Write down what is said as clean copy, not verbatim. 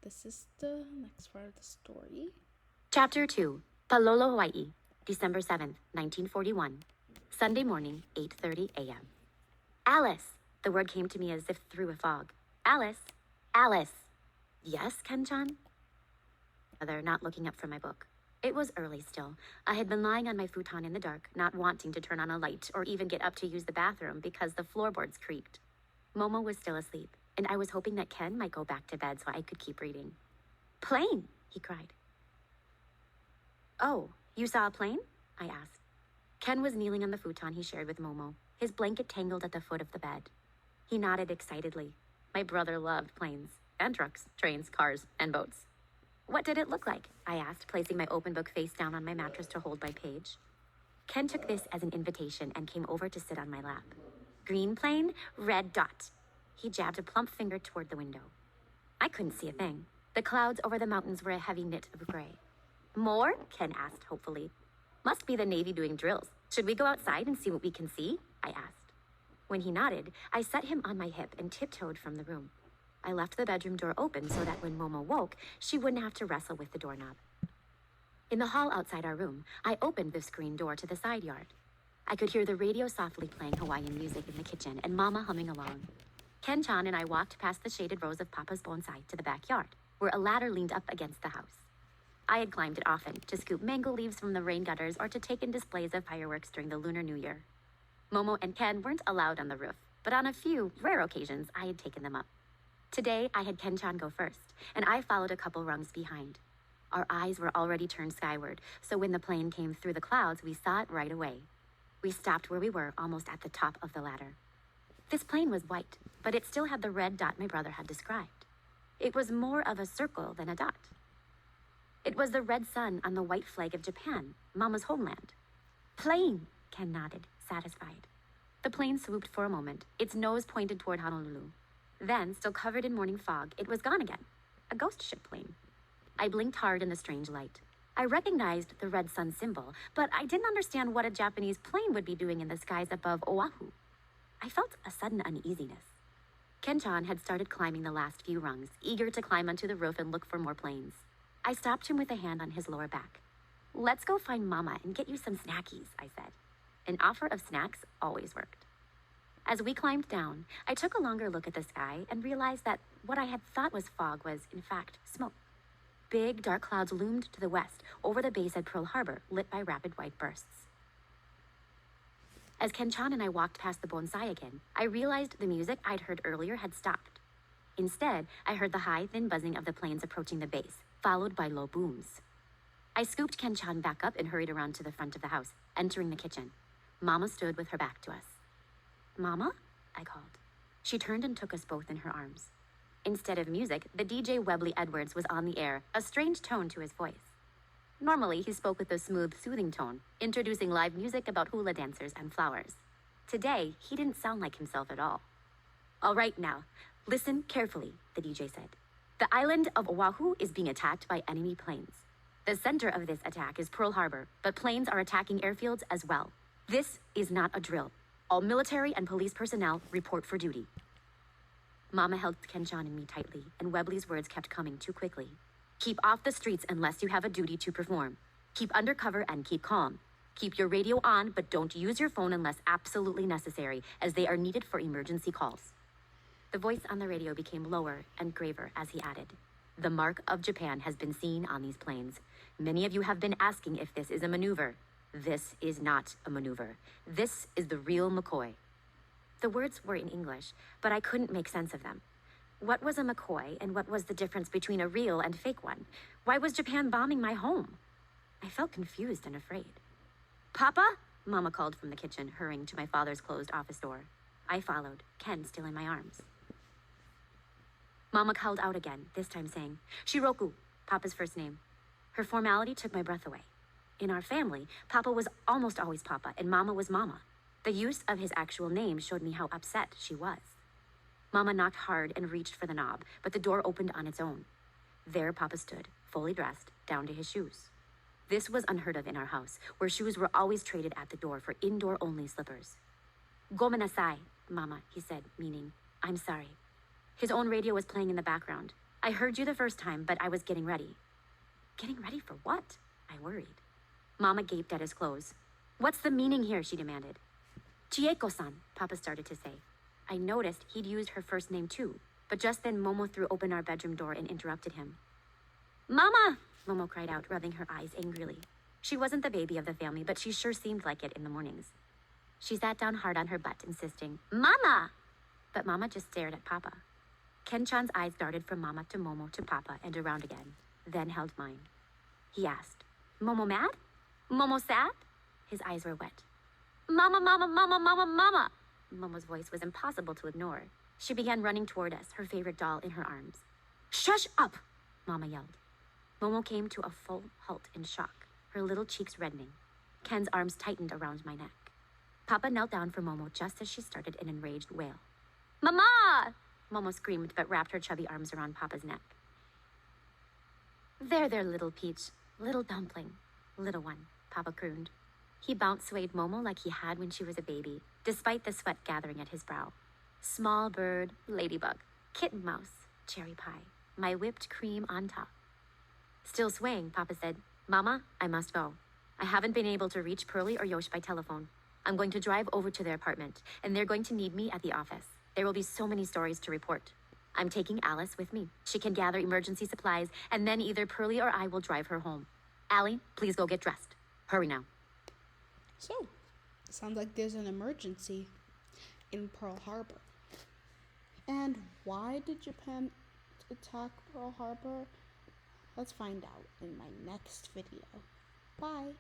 this is the next part of the story. Chapter 2, Palolo, Hawaii, December 7th, 1941. Sunday morning, 8:30 a.m. Alice! The word came to me as if through a fog. Alice! Alice! Yes, Ken-chan? Mother, not looking up from my book. It was early still. I had been lying on my futon in the dark, not wanting to turn on a light or even get up to use the bathroom because the floorboards creaked. Momo was still asleep, and I was hoping that Ken might go back to bed so I could keep reading. Plane! He cried. Oh, you saw a plane? I asked. Ken was kneeling on the futon he shared with Momo, his blanket tangled at the foot of the bed. He nodded excitedly. My brother loved planes, and trucks, trains, cars, and boats. What did it look like? I asked, placing my open book face down on my mattress to hold my page. Ken took this as an invitation and came over to sit on my lap. Green plane, red dot. He jabbed a plump finger toward the window. I couldn't see a thing. The clouds over the mountains were a heavy knit of gray. More? Ken asked hopefully. Must be the Navy doing drills. Should we go outside and see what we can see? I asked. When he nodded, I set him on my hip and tiptoed from the room. I left the bedroom door open so that when Momo woke, she wouldn't have to wrestle with the doorknob. In the hall outside our room, I opened the screen door to the side yard. I could hear the radio softly playing Hawaiian music in the kitchen and Mama humming along. Ken-chan and I walked past the shaded rows of Papa's bonsai to the backyard, where a ladder leaned up against the house. I had climbed it often, to scoop mango leaves from the rain gutters or to take in displays of fireworks during the Lunar New Year. Momo and Ken weren't allowed on the roof, but on a few rare occasions, I had taken them up. Today, I had Ken-chan go first, and I followed a couple rungs behind. Our eyes were already turned skyward, so when the plane came through the clouds, we saw it right away. We stopped where we were, almost at the top of the ladder. This plane was white, but it still had the red dot my brother had described. It was more of a circle than a dot. It was the red sun on the white flag of Japan, Mama's homeland. Plane, Ken nodded, satisfied. The plane swooped for a moment, its nose pointed toward Honolulu. Then, still covered in morning fog, it was gone again. A ghost ship plane. I blinked hard in the strange light. I recognized the red sun symbol, but I didn't understand what a Japanese plane would be doing in the skies above Oahu. I felt a sudden uneasiness. Ken-chan had started climbing the last few rungs, eager to climb onto the roof and look for more planes. I stopped him with a hand on his lower back. Let's go find Mama and get you some snackies, I said. An offer of snacks always worked. As we climbed down, I took a longer look at the sky and realized that what I had thought was fog was, in fact, smoke. Big, dark clouds loomed to the west, over the base at Pearl Harbor, lit by rapid white bursts. As Ken-chan and I walked past the bonsai again, I realized the music I'd heard earlier had stopped. Instead, I heard the high, thin buzzing of the planes approaching the base, followed by low booms. I scooped Ken-chan back up and hurried around to the front of the house, entering the kitchen. Mama stood with her back to us. Mama? I called. She turned and took us both in her arms. Instead of music, the DJ Webley Edwards was on the air, a strange tone to his voice. Normally, he spoke with a smooth, soothing tone, introducing live music about hula dancers and flowers. Today, he didn't sound like himself at all. All right now, listen carefully, the DJ said. The island of Oahu is being attacked by enemy planes. The center of this attack is Pearl Harbor, but planes are attacking airfields as well. This is not a drill. All military and police personnel report for duty. Mama held Ken-chan and me tightly, and Webley's words kept coming too quickly. Keep off the streets unless you have a duty to perform. Keep undercover and keep calm. Keep your radio on, but don't use your phone unless absolutely necessary, as they are needed for emergency calls. The voice on the radio became lower and graver as he added, The mark of Japan has been seen on these planes. Many of you have been asking if this is a maneuver. This is not a maneuver. This is the real McCoy. The words were in English, but I couldn't make sense of them. What was a McCoy, and what was the difference between a real and fake one? Why was Japan bombing my home? I felt confused and afraid. Papa? Mama called from the kitchen, hurrying to my father's closed office door. I followed, Ken still in my arms. Mama called out again, this time saying, Shiroku, Papa's first name. Her formality took my breath away. In our family, Papa was almost always Papa, and Mama was Mama. The use of his actual name showed me how upset she was. Mama knocked hard and reached for the knob, but the door opened on its own. There Papa stood, fully dressed, down to his shoes. This was unheard of in our house, where shoes were always traded at the door for indoor-only slippers. Gomenasai, Mama, he said, meaning, I'm sorry. His own radio was playing in the background. I heard you the first time, but I was getting ready. Getting ready for what? I worried. Mama gaped at his clothes. What's the meaning here? She demanded. Chieko-san, Papa started to say. I noticed he'd used her first name too, but just then Momo threw open our bedroom door and interrupted him. Mama! Momo cried out, rubbing her eyes angrily. She wasn't the baby of the family, but she sure seemed like it in the mornings. She sat down hard on her butt, insisting, Mama! But Mama just stared at Papa. Ken-chan's eyes darted from Mama to Momo to Papa and around again, then held mine. He asked, Momo mad? Momo sad? His eyes were wet. Mama, Mama, Mama, Mama, Mama! Momo's voice was impossible to ignore. She began running toward us, her favorite doll in her arms. Shush up! Mama yelled. Momo came to a full halt in shock, her little cheeks reddening. Ken's arms tightened around my neck. Papa knelt down for Momo just as she started an enraged wail. Mama! Momo screamed but wrapped her chubby arms around Papa's neck. There, little peach, little dumpling, little one, Papa crooned. He bounce-swayed Momo like he had when she was a baby, despite the sweat gathering at his brow. Small bird, ladybug, kitten mouse, cherry pie, my whipped cream on top. Still swaying, Papa said, Mama, I must go. I haven't been able to reach Pearlie or Yosh by telephone. I'm going to drive over to their apartment, and they're going to need me at the office. There will be so many stories to report. I'm taking Alice with me. She can gather emergency supplies, and then either Pearlie or I will drive her home. Allie, please go get dressed. Hurry now. So, sounds like there's an emergency in Pearl Harbor. And why did Japan attack Pearl Harbor? Let's find out in my next video. Bye.